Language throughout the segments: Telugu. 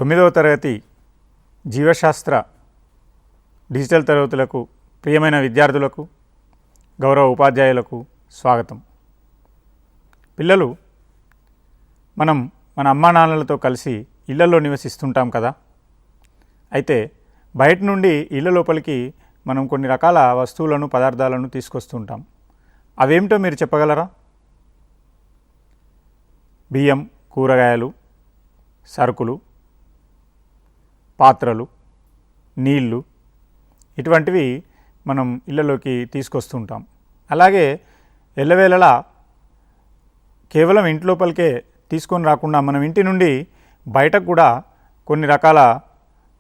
9వ తరగతి జీవశాస్త్ర డిజిటల్ తరగతులకు ప్రియమైన విద్యార్థులకు గౌరవ ఉపాధ్యాయులకు స్వాగతం. పిల్లలు, మనం మన అమ్మా నాన్నలతో కలిసి ఇళ్లలో నివసిస్తుంటాం కదా. అయితే బయట నుండి ఇళ్ల లోపలికి మనం కొన్ని రకాల వస్తువులను పదార్థాలను తీసుకొస్తుంటాం. అవేమిటో మీరు చెప్పగలరా? బియ్యం, కూరగాయలు, సరుకులు, పాత్రలు, నీళ్ళు, ఇటువంటివి మనం ఇళ్ళలోకి తీసుకొస్తుంటాం. అలాగే ఎల్లవేళలా కేవలం ఇంటి లోపలికే తీసుకొని రాకుండా మనం ఇంటి నుండి బయటకు కూడా కొన్ని రకాల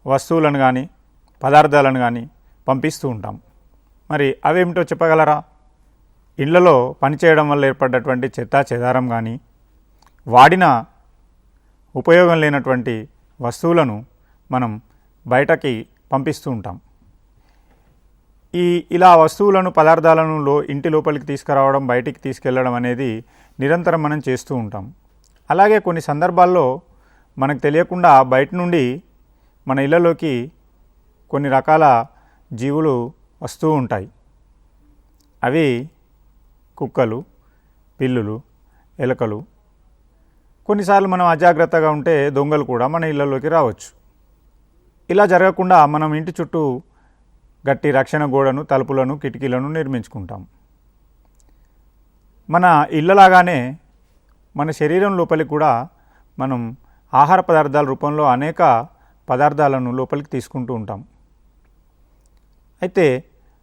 వస్తువులను కానీ పదార్థాలను కానీ పంపిస్తూ ఉంటాం. మరి అవేమిటో చెప్పగలరా? ఇళ్లలో పనిచేయడం వల్ల ఏర్పడ్డటువంటి చెత్తా చెదారం కానీ, వాడిన ఉపయోగం లేనటువంటి వస్తువులను మనం బయటకి పంపిస్తూ ఉంటాం. ఇలా వస్తువులను పదార్థాలను ఇంటి లోపలికి తీసుకురావడం, బయటికి తీసుకెళ్ళడం అనేది నిరంతరం మనం చేస్తూ ఉంటాం. అలాగే కొన్ని సందర్భాల్లో మనకు తెలియకుండా బయట నుండి మన ఇళ్ళలోకి కొన్ని రకాల జీవులు వస్తూ ఉంటాయి. అవి కుక్కలు, పిల్లులు, ఎలుకలు. కొన్నిసార్లు మనం అజాగ్రత్తగా ఉంటే దొంగలు కూడా మన ఇళ్ళలోకి రావచ్చు. ఇలా జరగకుండా మనం ఇంటి చుట్టూ గట్టి రక్షణ గోడను, తలుపులను, కిటికీలను నిర్మించుకుంటాం. మన ఇళ్ళలాగానే మన శరీరం లోపలికి కూడా మనం ఆహార పదార్థాల రూపంలో అనేక పదార్థాలను లోపలికి తీసుకుంటూ ఉంటాం. అయితే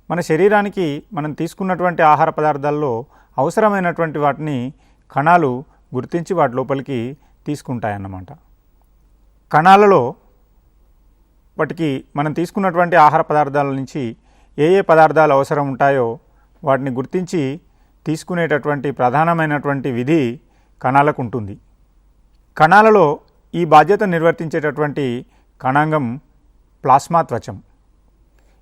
మన శరీరానికి మనం తీసుకున్నటువంటి ఆహార పదార్థాల్లో అవసరమైనటువంటి వాటిని కణాలు గుర్తించి వాటి లోపలికి తీసుకుంటాయన్నమాట. కణాలలో వాటికి మనం తీసుకున్నటువంటి ఆహార పదార్థాల నుంచి ఏ పదార్థాలు అవసరం ఉంటాయో వాటిని గుర్తించి తీసుకునేటటువంటి ప్రధానమైనటువంటి విధి కణాలకు ఉంటుంది. కణాలలో ఈ బాధ్యత నిర్వర్తించేటటువంటి కణాంగం ప్లాస్మా త్వచం.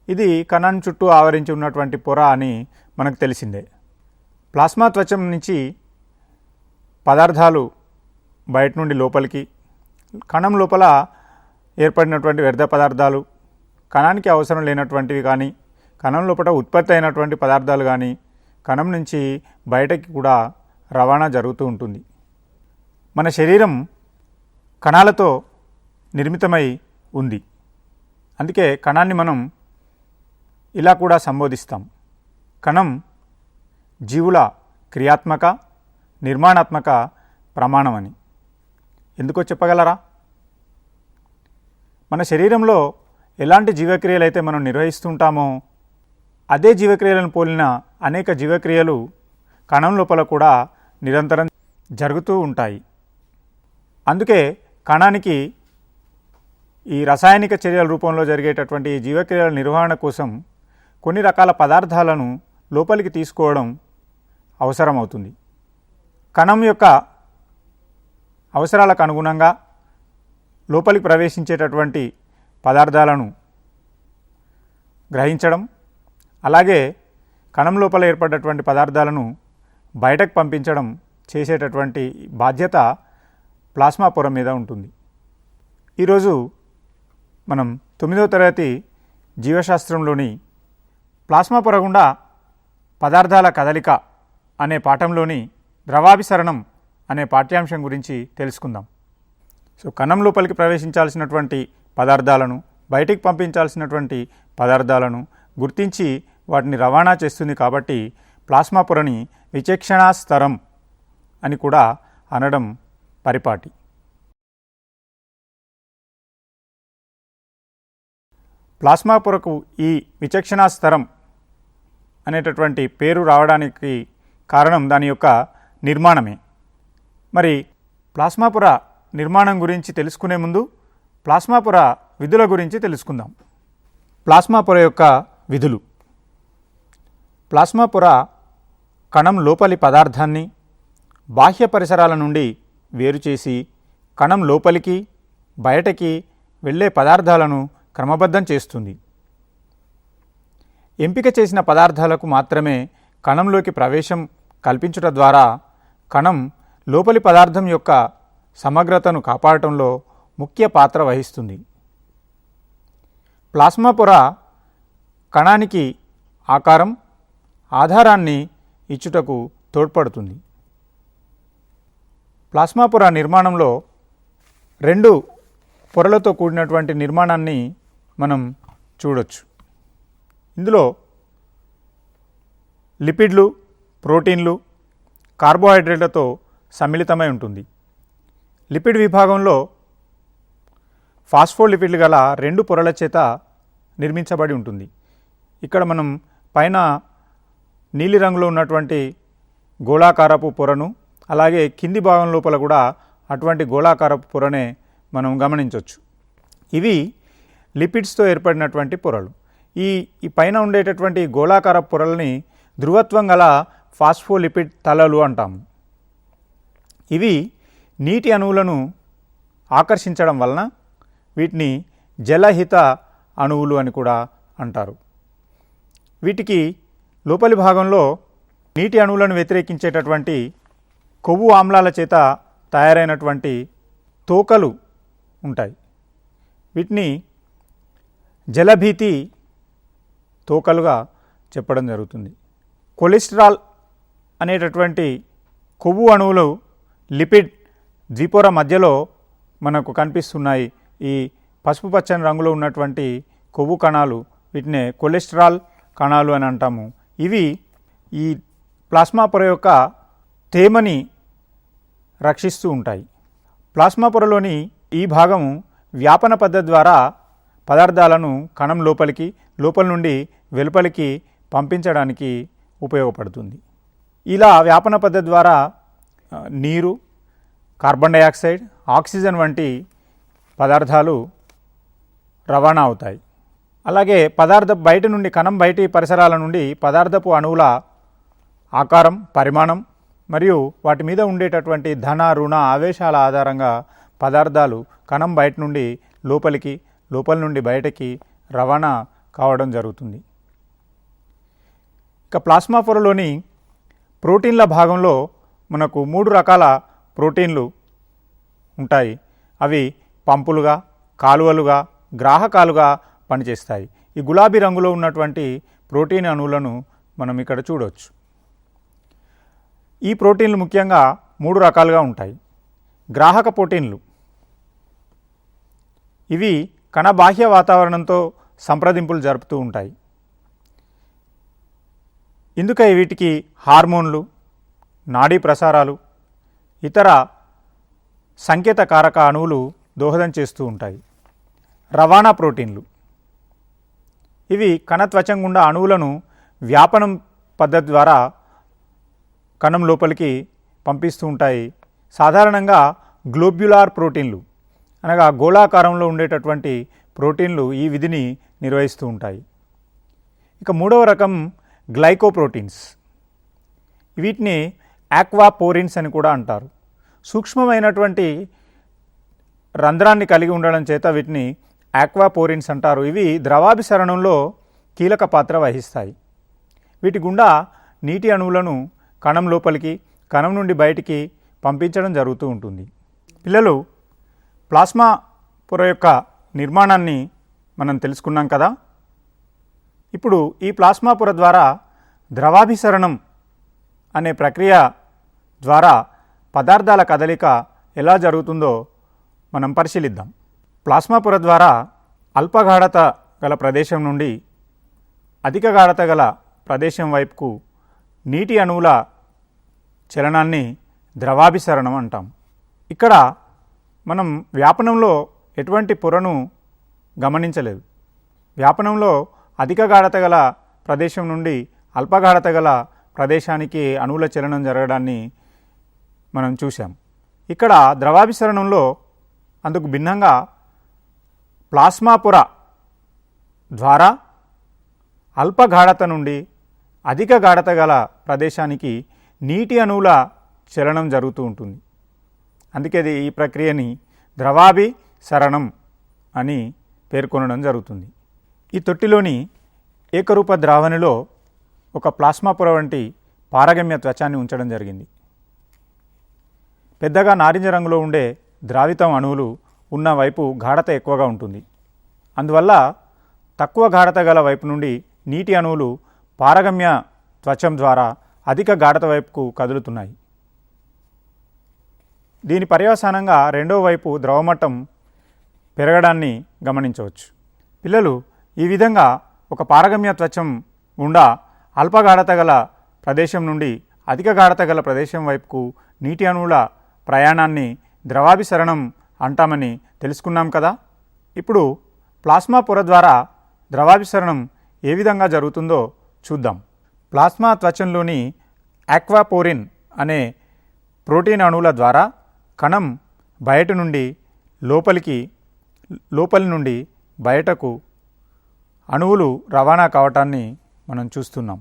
ఇది కణాన్ని చుట్టూ ఆవరించి ఉన్నటువంటి పొర అని మనకు తెలిసిందే. ప్లాస్మా త్వచం నుంచి పదార్థాలు బయట నుండి లోపలికి, కణం లోపల ఏర్పడినటువంటి వ్యర్థ పదార్థాలు, కణానికి అవసరం లేనటువంటివి కానీ, కణం లోపల ఉత్పత్తి అయినటువంటి పదార్థాలు కానీ కణం నుంచి బయటకి కూడా రవాణా జరుగుతూ ఉంటుంది. మన శరీరం కణాలతో నిర్మితమై ఉంది. అందుకే కణాన్ని మనం ఇలా కూడా సంబోధిస్తాం. కణం జీవుల క్రియాత్మక, నిర్మాణాత్మక ప్రమాణం అని. ఎందుకో చెప్పగలరా? మన శరీరంలో ఎలాంటి జీవక్రియలు అయితే మనం నిర్వహిస్తుంటామో అదే జీవక్రియలను పోలిన అనేక జీవక్రియలు కణం లోపల కూడా నిరంతరం జరుగుతూ ఉంటాయి. అందుకే కణానికి ఈ రసాయనిక చర్యల రూపంలో జరిగేటటువంటి జీవక్రియల నిర్వహణ కోసం కొన్ని రకాల పదార్థాలను లోపలికి తీసుకోవడం అవసరమవుతుంది. కణం యొక్క అవసరాలకు అనుగుణంగా లోపలికి ప్రవేశించేటటువంటి పదార్థాలను గ్రహించడం, అలాగే కణం లోపల ఏర్పడ్డటువంటి పదార్థాలను బయటకు పంపించడం చేసేటటువంటి బాధ్యత ప్లాస్మా పొర మీద ఉంటుంది. ఈరోజు మనం 9వ తరగతి జీవశాస్త్రంలోని ప్లాస్మా పొర గుండా పదార్థాల కదలిక అనే పాఠంలోని ద్రవాభిసరణం అనే పాఠ్యాంశం గురించి తెలుసుకుందాం. కణం లోపలికి ప్రవేశించాల్సినటువంటి పదార్థాలను, బయటికి పంపించాల్సినటువంటి పదార్థాలను గుర్తించి వాటిని రవాణా చేస్తుంది. కాబట్టి ప్లాస్మా పొరని విచక్షణా స్తరం అని కూడా అనడం పరిపాటి. ప్లాస్మా పొరకు ఈ విచక్షణా స్తరం అనేటటువంటి పేరు రావడానికి కారణం దాని యొక్క నిర్మాణమే. మరి ప్లాస్మా పొర నిర్మాణం గురించి తెలుసుకునే ముందు ప్లాస్మా పొర విధుల గురించి తెలుసుకుందాం. ప్లాస్మా పొర యొక్క విధులు. ప్లాస్మా పొర కణం లోపలి పదార్థాన్ని బాహ్య పరిసరాల నుండి వేరు చేసి కణం లోపలికి, బయటకి వెళ్ళే పదార్థాలను క్రమబద్ధం చేస్తుంది. ఎంపిక చేసిన పదార్థాలకు మాత్రమే కణంలోకి ప్రవేశం కల్పించుట ద్వారా కణం లోపలి పదార్థం యొక్క సమగ్రతను కాపాడటంలో ముఖ్య పాత్ర వహిస్తుంది. ప్లాస్మా పొర కణానికి ఆకారం, ఆధారాన్ని ఇచ్చుటకు తోడ్పడుతుంది. ప్లాస్మా పొర నిర్మాణంలో 2 పొరలతో కూడినటువంటి నిర్మాణాన్ని మనం చూడొచ్చు. ఇందులో లిపిడ్లు, ప్రోటీన్లు, కార్బోహైడ్రేట్లతో సమ్మిళితమై ఉంటుంది. లిపిడ్ విభాగంలో ఫాస్ఫోలిపిడ్లు గల 2 పొరల చేత నిర్మించబడి ఉంటుంది. ఇక్కడ మనం పైన నీలి రంగులో ఉన్నటువంటి గోళాకారపు పొరను, అలాగే కింది భాగం లోపల కూడా అటువంటి గోళాకారపు పొరనే మనం గమనించవచ్చు. ఇవి లిపిడ్స్తో ఏర్పడినటువంటి పొరలు. ఈ పైన ఉండేటటువంటి గోళాకార పొరలని ధృవత్వం గల ఫాస్ఫోలిపిడ్ తలలు అంటాము. ఇవి నీటి అణువులను ఆకర్షించడం వలన వీటిని జలహిత అణువులు అని కూడా అంటారు. వీటికి లోపలి భాగంలో నీటి అణువులను వ్యతిరేకించేటటువంటి కొవ్వు ఆమ్లాల చేత తయారైనటువంటి తోకలు ఉంటాయి. వీటిని జలభీతి తోకలుగా చెప్పడం జరుగుతుంది. కొలెస్ట్రాల్ అనేటటువంటి కొవ్వు అణువులు లిపిడ్ ద్విపొర మధ్యలో మనకు కనిపిస్తున్నాయి. ఈ పసుపు పచ్చని రంగులో ఉన్నటువంటి కొవ్వు కణాలు, వీటినే కొలెస్ట్రాల్ కణాలు అని అంటాము. ఇవి ఈ ప్లాస్మా పొర యొక్క తేమని రక్షిస్తూ ఉంటాయి. ప్లాస్మా పొరలోని ఈ భాగము వ్యాపన పద్ధతి ద్వారా పదార్థాలను కణం లోపల నుండి వెలుపలికి పంపించడానికి ఉపయోగపడుతుంది. ఇలా వ్యాపన పద్ధతి ద్వారా నీరు, కార్బన్ డయాక్సైడ్, ఆక్సిజన్ వంటి పదార్థాలు రవాణా అవుతాయి. అలాగే బయట నుండి కణం బయటి పరిసరాల నుండి పదార్థపు అణువుల ఆకారం, పరిమాణం మరియు వాటి మీద ఉండేటటువంటి ధన, రుణ ఆవేశాల ఆధారంగా పదార్థాలు కణం బయట నుండి లోపల నుండి బయటకి రవాణా కావడం జరుగుతుంది. ఇక ప్లాస్మా పొరలోని ప్రోటీన్ల భాగంలో మనకు 3 రకాల ప్రోటీన్లు ఉంటాయి. అవి పంపులుగా, కాలువలుగా, గ్రాహకాలుగా పనిచేస్తాయి. ఈ గులాబీ రంగులో ఉన్నటువంటి ప్రోటీన్ అణువులను మనం ఇక్కడ చూడవచ్చు. ఈ ప్రోటీన్లు ముఖ్యంగా 3 రకాలుగా ఉంటాయి. గ్రాహక ప్రోటీన్లు, ఇవి కణ బాహ్య వాతావరణంతో సంప్రదింపులు జరుపుతూ ఉంటాయి. ఇందుకై వీటికి హార్మోన్లు, నాడీ ప్రసారాలు, ఇతర సంకేత కారక అణువులు దోహదం చేస్తూ ఉంటాయి. రవాణా ప్రోటీన్లు, ఇవి కణత్వచం గుండా అణువులను వ్యాపనం పద్ధతి ద్వారా కణం లోపలికి పంపిస్తూ ఉంటాయి. సాధారణంగా గ్లోబ్యులార్ ప్రోటీన్లు అనగా గోళాకారంలో ఉండేటటువంటి ప్రోటీన్లు ఈ విధిని నిర్వహిస్తూ ఉంటాయి. ఇక 3వ రకం గ్లైకోప్రోటీన్స్, వీటిని ఆక్వాపోరిన్స్ అని కూడా అంటారు. సూక్ష్మమైనటువంటి రంధ్రాన్ని కలిగి ఉండడం చేత వీటిని ఆక్వాపోరిన్స్ అంటారు. ఇవి ద్రవాభిసరణంలో కీలక పాత్ర వహిస్తాయి. వీటి గుండా నీటి అణువులను కణం లోపలికి, కణం నుండి బయటికి పంపించడం జరుగుతూ ఉంటుంది. పిల్లలు, ప్లాస్మా పొర యొక్క నిర్మాణాన్ని మనం తెలుసుకున్నాం కదా. ఇప్పుడు ఈ ప్లాస్మా పొర ద్వారా ద్రవాభిసరణం అనే ప్రక్రియ ద్వారా పదార్థాల కదలిక ఎలా జరుగుతుందో మనం పరిశీలిద్దాం. ప్లాస్మా పొర ద్వారా అల్పగాఢత గల ప్రదేశం నుండి అధిక గాఢత గల ప్రదేశం వైపుకు నీటి అణువుల చలనాన్ని ద్రవాభిసరణం అంటాం. ఇక్కడ మనం వ్యాపనంలో ఎటువంటి పొరను గమనించలేదు. వ్యాపనంలో అధిక గాఢత గల ప్రదేశం నుండి అల్పగాఢత గల ప్రదేశానికి అణువుల చలనం జరగడాన్ని మనం చూసాం. ఇక్కడ ద్రవాభిసరణంలో అందుకు భిన్నంగా ప్లాస్మా పొర ద్వారా అల్పగాఢత నుండి అధిక గాఢత గల ప్రదేశానికి నీటి అణువుల చలనం జరుగుతూ ఉంటుంది. అందుకే ఈ ప్రక్రియని ద్రవాభిసరణం అని పేర్కొనడం జరుగుతుంది. ఈ తొట్టిలోని ఏకరూప ద్రావణిలో ఒక ప్లాస్మా పొర వంటి పారగమ్య త్వచాన్ని ఉంచడం జరిగింది. పెద్దగా నారింజ రంగులో ఉండే ద్రావితం అణువులు ఉన్న వైపు గాఢత ఎక్కువగా ఉంటుంది. అందువల్ల తక్కువ గాఢత గల వైపు నుండి నీటి అణువులు పారగమ్య త్వచం ద్వారా అధిక గాఢత వైపుకు కదులుతున్నాయి. దీని పర్యవసానంగా రెండో వైపు ద్రవమట్టం పెరగడాన్ని గమనించవచ్చు. పిల్లలు, ఈ విధంగా ఒక పారగమ్య త్వచం గుండా అల్ప గాఢత గల ప్రదేశం నుండి అధిక గాఢత గల ప్రదేశం వైపుకు నీటి అణువుల ప్రయాణాన్ని ద్రవాభిసరణం అంటామని తెలుసుకున్నాం కదా. ఇప్పుడు ప్లాస్మా పొర ద్వారా ద్రవాభిసరణం ఏ విధంగా జరుగుతుందో చూద్దాం. ప్లాస్మా త్వచంలోని ఆక్వాపోరిన్ అనే ప్రోటీన్ అణువుల ద్వారా కణం బయట నుండి లోపలి నుండి బయటకు అణువులు రవాణా కావటాన్ని మనం చూస్తున్నాం.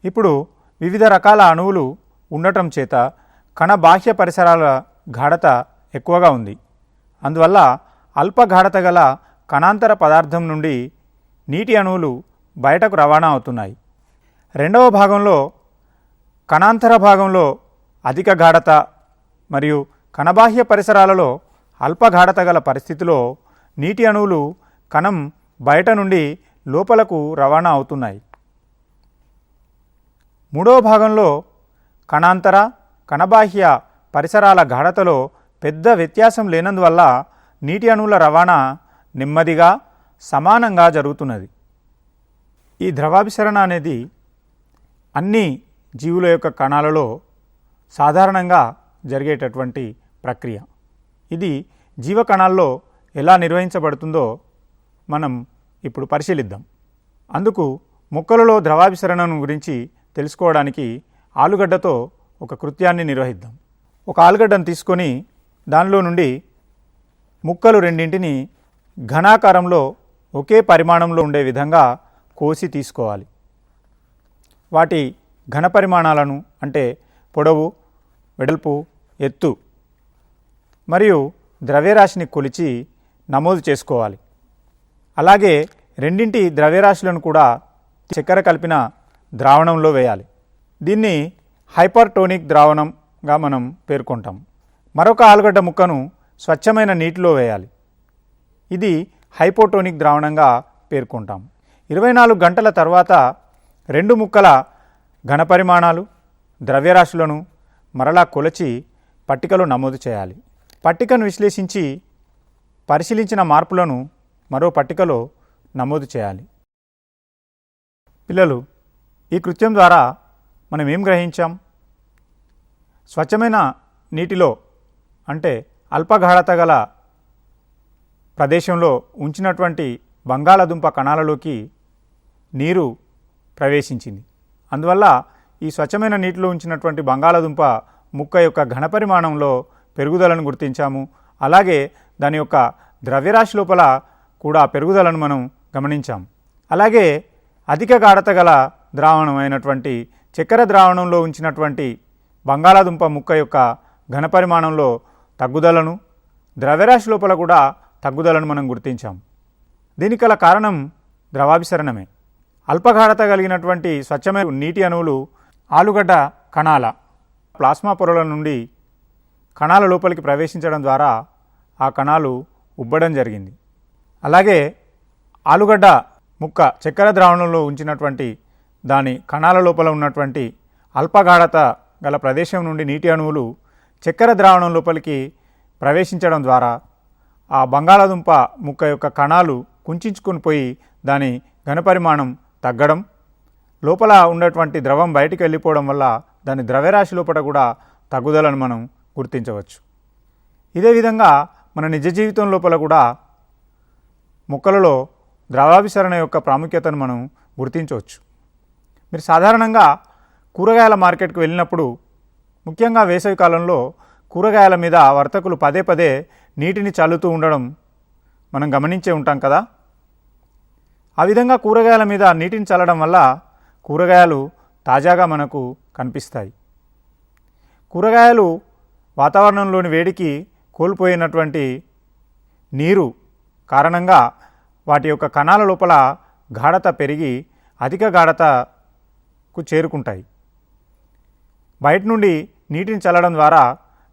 ఇప్పుడు వివిధ రకాల అణువులు ఉండటం చేత కణ బాహ్య పరిసరాల గాఢత ఎక్కువగా ఉంది. అందువల్ల అల్ప గాఢత గల కణాంతర పదార్థం నుండి నీటి అణువులు బయటకు రవాణా అవుతున్నాయి. రెండవ భాగంలో కణాంతర భాగంలో అధిక గాఢత మరియు కణబాహ్య పరిసరాలలో అల్ప గాఢత గల పరిస్థితిలో నీటి అణువులు కణం బయట నుండి లోపలకు రవాణా అవుతున్నాయి. మూడవ భాగంలో కణాంతర కణబాహ్య పరిసరాల గాఢతలో పెద్ద వ్యత్యాసం లేనందువల్ల నీటి అణువుల రవాణా నెమ్మదిగా సమానంగా జరుగుతున్నది. ఈ ద్రవాభిసరణ అనేది అన్ని జీవుల యొక్క కణాలలో సాధారణంగా జరిగేటటువంటి ప్రక్రియ. ఇది జీవకణాల్లో ఎలా నిర్వహించబడుతుందో మనం ఇప్పుడు పరిశీలిద్దాం. అందుకు మొక్కలలో ద్రవాభిసరణను గురించి తెలుసుకోవడానికి ఆలుగడ్డతో ఒక కృత్యాన్ని నిర్వహిద్దాం. ఒక ఆలుగడ్డను తీసుకొని దానిలో నుండి ముక్కలు రెండింటిని ఘనాకారంలో ఒకే పరిమాణంలో ఉండే విధంగా కోసి తీసుకోవాలి. వాటి ఘన పరిమాణాలను అంటే పొడవు, వెడల్పు, ఎత్తు మరియు ద్రవ్యరాశిని కొలిచి నమోదు చేసుకోవాలి. అలాగే రెండింటి ద్రవ్యరాశులను కూడా చక్కెర కలిపిన ద్రావణంలో వేయాలి. దీన్ని హైపర్టోనిక్ ద్రావణంగా మనం పేర్కొంటాం. మరొక ఆలుగడ్డ ముక్కను స్వచ్ఛమైన నీటిలో వేయాలి. ఇది హైపోటోనిక్ ద్రావణంగా పేర్కొంటాం. 24 గంటల తర్వాత రెండు ముక్కల ఘనపరిమాణాలు, ద్రవ్యరాశులను మరలా కొలిచి పట్టికలో నమోదు చేయాలి. పట్టికను విశ్లేషించి పరిశీలించిన మార్పులను మరో పట్టికలో నమోదు చేయాలి. పిల్లలు, ఈ కృత్యం ద్వారా మనం ఏం గ్రహించాం? స్వచ్ఛమైన నీటిలో అంటే అల్పగాఢత గల ప్రదేశంలో ఉంచినటువంటి బంగాళాదుంప కణాలలోకి నీరు ప్రవేశించింది. అందువల్ల ఈ స్వచ్ఛమైన నీటిలో ఉంచినటువంటి బంగాళాదుంప ముక్క యొక్క ఘనపరిమాణంలో పెరుగుదలను గుర్తించాము. అలాగే దాని యొక్క ద్రవ్యరాశి లోపల కూడా పెరుగుదలను మనం గమనించాం. అలాగే అధిక గాఢత గల ద్రావణం అయినటువంటి చక్కెర ద్రావణంలో ఉంచినటువంటి బంగాళాదుంప ముక్క యొక్క ఘనపరిమాణంలో తగ్గుదలను, ద్రవ్యరాశి లోపల కూడా తగ్గుదలను మనం గుర్తించాం. దీనికి గల కారణం ద్రవాభిసరణమే. అల్పగాఢత కలిగినటువంటి స్వచ్ఛమైన నీటి అణువులు ఆలుగడ్డ కణాల ప్లాస్మా పొరల నుండి కణాల లోపలికి ప్రవేశించడం ద్వారా ఆ కణాలు ఉబ్బడం జరిగింది. అలాగే ఆలుగడ్డ ముక్క చక్కెర ద్రావణంలో ఉంచినటువంటి దాని కణాల లోపల ఉన్నటువంటి అల్పగాఢత గల ప్రదేశం నుండి నీటి అణువులు చక్కెర ద్రావణం లోపలికి ప్రవేశించడం ద్వారా ఆ బంగాళాదుంప ముక్క యొక్క కణాలు కుంచుకొని పోయి దాని ఘనపరిమాణం తగ్గడం, లోపల ఉన్నటువంటి ద్రవం బయటికి వెళ్ళిపోవడం వల్ల దాని ద్రవ్యరాశి లోపల కూడా తగ్గుదలను మనం గుర్తించవచ్చు. ఇదే విధంగా మన నిజ జీవితం లోపల కూడా మొక్కలలో ద్రవాభిసరణ యొక్క ప్రాముఖ్యతను మనం గుర్తించవచ్చు. మీరు సాధారణంగా కూరగాయల మార్కెట్కి వెళ్ళినప్పుడు, ముఖ్యంగా వేసవి కాలంలో కూరగాయల మీద వర్తకులు పదే పదే నీటిని చల్లుతూ ఉండడం మనం గమనించే ఉంటాం కదా. ఆ విధంగా కూరగాయల మీద నీటిని చల్లడం వల్ల కూరగాయలు తాజాగా మనకు కనిపిస్తాయి. కూరగాయలు వాతావరణంలోని వేడికి కోల్పోయినటువంటి నీరు కారణంగా వాటి యొక్క కణాల లోపల గాఢత పెరిగి అధిక గాఢతకు చేరుకుంటాయి. బయట నుండి నీటిని చల్లడం ద్వారా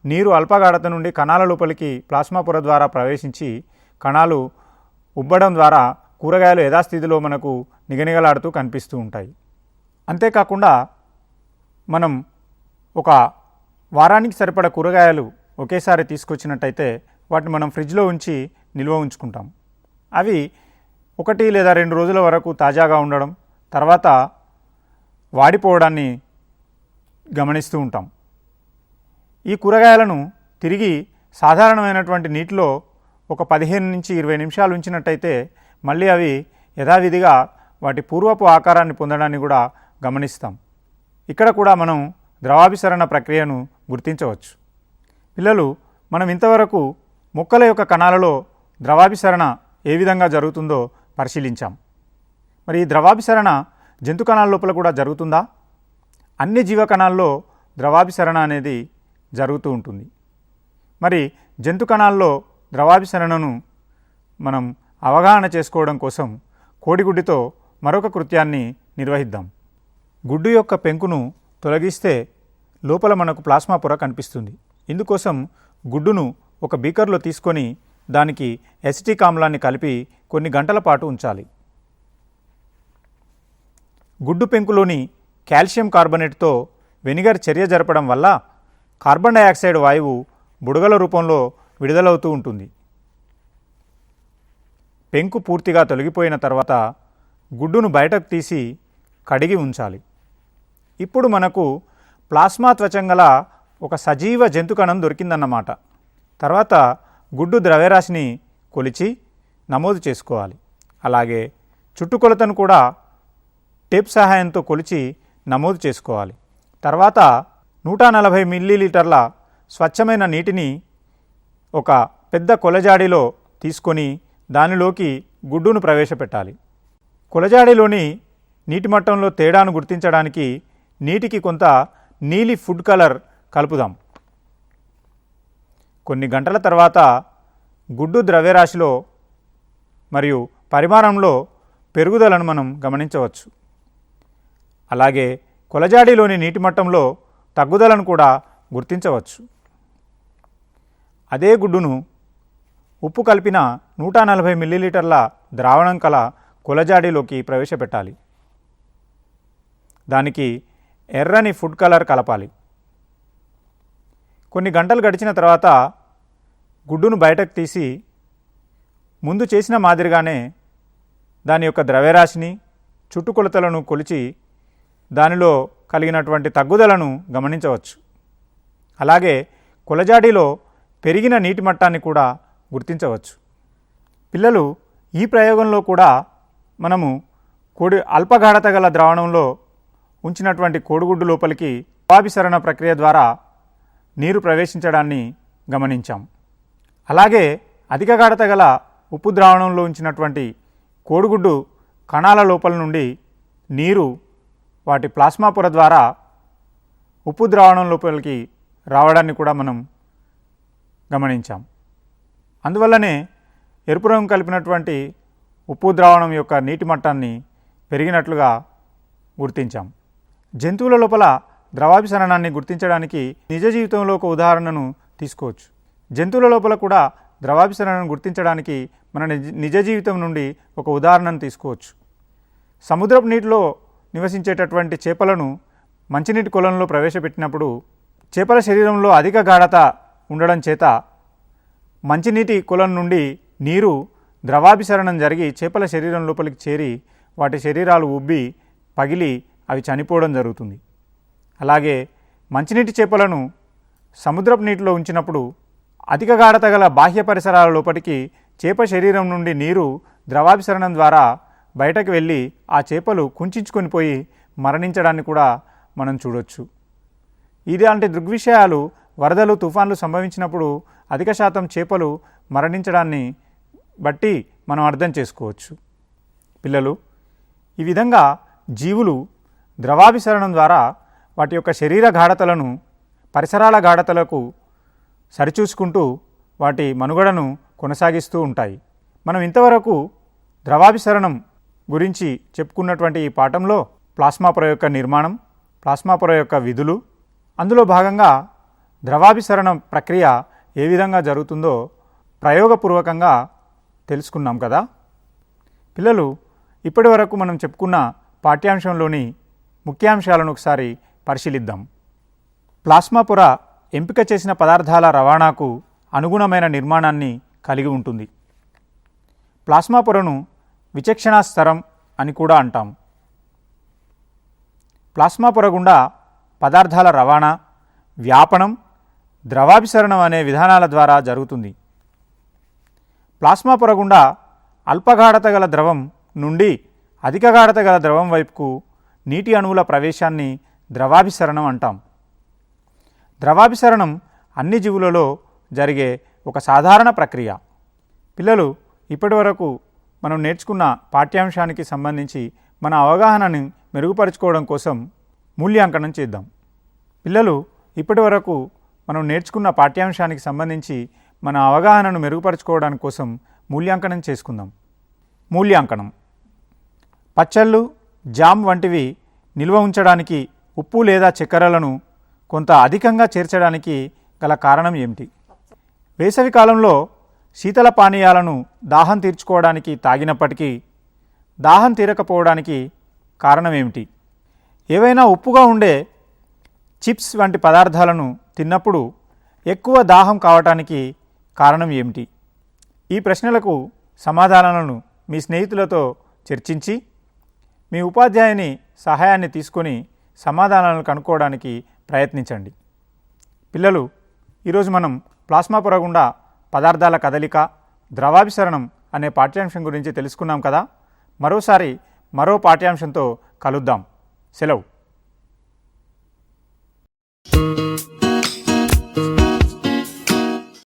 నీరు అల్పగాఢత నుండి కణాల లోపలికి ప్లాస్మా పొర ద్వారా ప్రవేశించి కణాలు ఉబ్బడం ద్వారా కూరగాయలు యథాస్థితిలో మనకు నిగనిగలాడుతూ కనిపిస్తూ ఉంటాయి. అంతేకాకుండా మనం ఒక వారానికి సరిపడ కూరగాయలు ఒకేసారి తీసుకొచ్చినట్టయితే వాటిని మనం ఫ్రిడ్జ్లో ఉంచి నిల్వ ఉంచుకుంటాం. అవి 1 లేదా 2 రోజుల వరకు తాజాగా ఉండడం, తర్వాత వాడిపోవడాన్ని గమనిస్తూ ఉంటాం. ఈ కూరగాయలను తిరిగి సాధారణమైనటువంటి నీటిలో ఒక 15 నుంచి 20 నిమిషాలు ఉంచినట్టయితే మళ్ళీ అవి యథావిధిగా వాటి పూర్వపు ఆకారాన్ని పొందడాన్ని కూడా గమనిస్తాం. ఇక్కడ కూడా మనం ద్రవాభిసరణ ప్రక్రియను గుర్తించవచ్చు. పిల్లలు, మనం ఇంతవరకు మొక్కల యొక్క కణాలలో ద్రవాభిసరణ ఏ విధంగా జరుగుతుందో పరిశీలించాం. మరి ఈ ద్రవాభిసరణ జంతు కణాల లోపల కూడా జరుగుతుందా? అన్ని జీవకణాల్లో ద్రవాభిసరణ అనేది జరుగుతూ ఉంటుంది. మరి జంతు కణాల్లో ద్రవాభిసరణను మనం అవగాహన చేసుకోవడం కోసం కోడిగుడ్డుతో మరొక కృత్యాన్ని నిర్వహిద్దాం. గుడ్డు యొక్క పెంకును తొలగిస్తే లోపల మనకు ప్లాస్మా పొర కనిపిస్తుంది. ఇందుకోసం గుడ్డును ఒక బీకర్లో తీసుకొని దానికి ఎసిటిక్ ఆమ్లాన్ని కలిపి కొన్ని గంటల పాటు ఉంచాలి. గుడ్డు పెంకులోని కాల్షియం కార్బోనేట్తో వెనిగర్ చర్య జరపడం వల్ల కార్బన్ డయాక్సైడ్ వాయువు బుడగల రూపంలో విడుదలవుతూ ఉంటుంది. పెంకు పూర్తిగా తొలగిపోయిన తర్వాత గుడ్డును బయటకు తీసి కడిగి ఉంచాలి. ఇప్పుడు మనకు ప్లాస్మా త్వచం గల ఒక సజీవ జంతుకణం దొరికిందన్నమాట. తర్వాత గుడ్డు ద్రవ్యరాశిని కొలిచి నమోదు చేసుకోవాలి. అలాగే చుట్టుకొలతను కూడా టేప్ సహాయంతో కొలిచి నమోదు చేసుకోవాలి. తర్వాత 140 మిల్లీలీటర్ల స్వచ్ఛమైన నీటిని ఒక పెద్ద కొలజాడిలో తీసుకొని దానిలోకి గుడ్డును ప్రవేశపెట్టాలి. కొలజాడిలోని నీటి మట్టంలో తేడాను గుర్తించడానికి నీటికి కొంత నీలి ఫుడ్ కలర్ కలుపుదాం. కొన్ని గంటల తర్వాత గుడ్డు ద్రవ్యరాశిలో మరియు పరిమాణంలో పెరుగుదలను మనం గమనించవచ్చు. అలాగే కొలజాడిలోని నీటి మట్టంలో తగ్గుదలను కూడా గుర్తించవచ్చు. అదే గుడ్డును ఉప్పు కలిపిన 140 మిల్లీలీటర్ల ద్రావణం కల కొలజాడిలోకి ప్రవేశపెట్టాలి. దానికి ఎర్రని ఫుడ్ కలర్ కలపాలి. కొన్ని గంటలు గడిచిన తర్వాత గుడ్డును బయటకు తీసి ముందు చేసిన మాదిరిగానే దాని యొక్క ద్రవ్యరాశిని చుట్టుకొలతలను కొలిచి దానిలో కలిగినటువంటి తగ్గుదలను గమనించవచ్చు. అలాగే కొలజాడిలో పెరిగిన నీటి మట్టాన్ని కూడా గుర్తించవచ్చు. పిల్లలు, ఈ ప్రయోగంలో కూడా మనము అల్పగాఢత గల ద్రావణంలో ఉంచినటువంటి కోడిగుడ్డు లోపలికి ద్రవాభిసరణ ప్రక్రియ ద్వారా నీరు ప్రవేశించడాన్ని గమనించాం. అలాగే అధిక గాఢత గల ఉప్పు ద్రావణంలో ఉంచినటువంటి కోడిగుడ్డు కణాల లోపల నుండి నీరు వాటి ప్లాస్మా పొర ద్వారా ఉప్పు ద్రావణం లోపలికి రావడాన్ని కూడా మనం గమనించాం. అందువల్లనే ఎరుపు రంగు కలిపినటువంటి ఉప్పు ద్రావణం యొక్క నీటి మట్టాన్ని పెరిగినట్లుగా గుర్తించాం. జంతువుల లోపల ద్రవాభిసరణాన్ని గుర్తించడానికి నిజ జీవితంలో ఒక ఉదాహరణను తీసుకోవచ్చు. జంతువుల లోపల కూడా ద్రవాభిసరణను గుర్తించడానికి మన నిజ జీవితం నుండి ఒక ఉదాహరణను తీసుకోవచ్చు. సముద్రపు నీటిలో నివసించేటటువంటి చేపలను మంచినీటి కొలంలో ప్రవేశపెట్టినప్పుడు చేపల శరీరంలో అధిక గాఢత ఉండడం చేత మంచినీటి కొలం నుండి నీరు ద్రవాభిసరణం జరిగి చేపల శరీరం లోపలికి చేరి వాటి శరీరాలు ఉబ్బి పగిలి అవి చనిపోవడం జరుగుతుంది. అలాగే మంచినీటి చేపలను సముద్రపు నీటిలో ఉంచినప్పుడు అధిక గాఢత గల బాహ్య పరిసరాల లోపలికి చేప శరీరం నుండి నీరు ద్రవాభిసరణం ద్వారా బయటకు వెళ్ళి ఆ చేపలు కుంచుకొని పోయి మరణించడాన్ని కూడా మనం చూడొచ్చు. ఇలాంటి దృగ్విషయాలు వరదలు తుఫాన్లు సంభవించినప్పుడు అధిక శాతం చేపలు మరణించడాన్ని బట్టి మనం అర్థం చేసుకోవచ్చు. పిల్లలు, ఈ విధంగా జీవులు ద్రవాభిసరణం ద్వారా వాటి యొక్క శరీర గాఢతలను పరిసరాల గాఢతలకు సరిచూసుకుంటూ వాటి మనుగడను కొనసాగిస్తూ ఉంటాయి. మనం ఇంతవరకు ద్రవాభిసరణం గురించి చెప్పుకున్నటువంటి ఈ పాఠంలో ప్లాస్మా పొర యొక్క నిర్మాణం, ప్లాస్మా పొర యొక్క విధులు, అందులో భాగంగా ద్రవాభిసరణ ప్రక్రియ ఏ విధంగా జరుగుతుందో ప్రయోగపూర్వకంగా తెలుసుకున్నాం కదా. పిల్లలు, ఇప్పటి వరకు మనం చెప్పుకున్న పాఠ్యాంశంలోని ముఖ్యాంశాలను ఒకసారి పరిశీలిద్దాం. ప్లాస్మా పొర ఎంపిక చేసిన పదార్థాల రవాణాకు అనుగుణమైన నిర్మాణాన్ని కలిగి ఉంటుంది. ప్లాస్మా పొరను విచక్షణా స్తరం అని కూడా అంటాం. ప్లాస్మా పొర గుండా పదార్థాల రవాణా, వ్యాపనం, ద్రవాభిసరణం అనే విధానాల ద్వారా జరుగుతుంది. ప్లాస్మా పొర గుండా అల్పగాఢత గల ద్రవం నుండి అధిక గాఢత గల ద్రవం వైపుకు నీటి అణువుల ప్రవేశాన్ని ద్రవాభిసరణం అంటాం. ద్రవాభిసరణం అన్ని జీవులలో జరిగే ఒక సాధారణ ప్రక్రియ. పిల్లలు, ఇప్పటి వరకు మనం నేర్చుకున్న పాఠ్యాంశానికి సంబంధించి మన అవగాహనని మెరుగుపరుచుకోవడం కోసం మూల్యాంకనం చేద్దాం. పిల్లలు, ఇప్పటి వరకు మనం నేర్చుకున్న పాఠ్యాంశానికి సంబంధించి మన అవగాహనను మెరుగుపరుచుకోవడానికి కోసం మూల్యాంకనం చేసుకుందాం. మూల్యాంకనం: పచ్చళ్ళు, జామ్ వంటివి నిల్వ ఉంచడానికి ఉప్పు లేదా చక్కెరలను కొంత అధికంగా చేర్చడానికి గల కారణం ఏమిటి? వేసవి కాలంలో శీతల పానీయాలను దాహం తీర్చుకోవడానికి తాగినప్పటికీ దాహం తీరకపోవడానికి కారణం ఏమిటి? ఏవైనా ఉప్పుగా ఉండే చిప్స్ వంటి పదార్థాలను తిన్నప్పుడు ఎక్కువ దాహం కావటానికి కారణం ఏమిటి? ఈ ప్రశ్నలకు సమాధానాలను మీ స్నేహితులతో చర్చించి మీ ఉపాధ్యాయుని సహాయాన్ని తీసుకొని సమాధానాలను కనుక్కోవడానికి ప్రయత్నించండి. పిల్లలు, ఈరోజు మనం ప్లాస్మా పొర గుండా పదార్థాల కదలిక, ద్రవాభిసరణం అనే పాఠ్యాంశం గురించి తెలుసుకున్నాం కదా. మరోసారి మరో పాఠ్యాంశంతో కలుద్దాం. సెలవు.